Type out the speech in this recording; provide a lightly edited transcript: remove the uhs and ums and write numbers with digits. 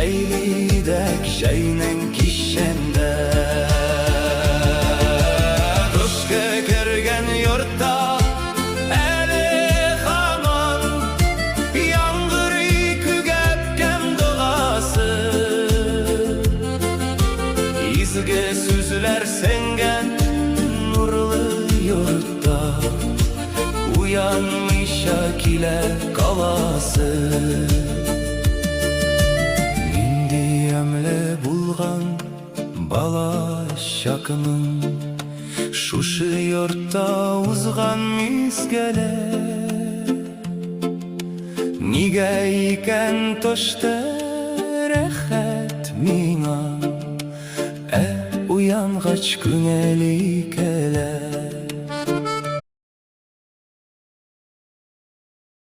Şeylidek şeynen kişende Köşke kergen yurtta eli hamam Yangır kügepkem doğası İzge süzüler sengen nurlu yurtta Uyanmış akile kavası Bulgan bala şakımın Şuşı yurtta uzgan miskele Nige iken toşte rehet mina Uyangaç güneli kele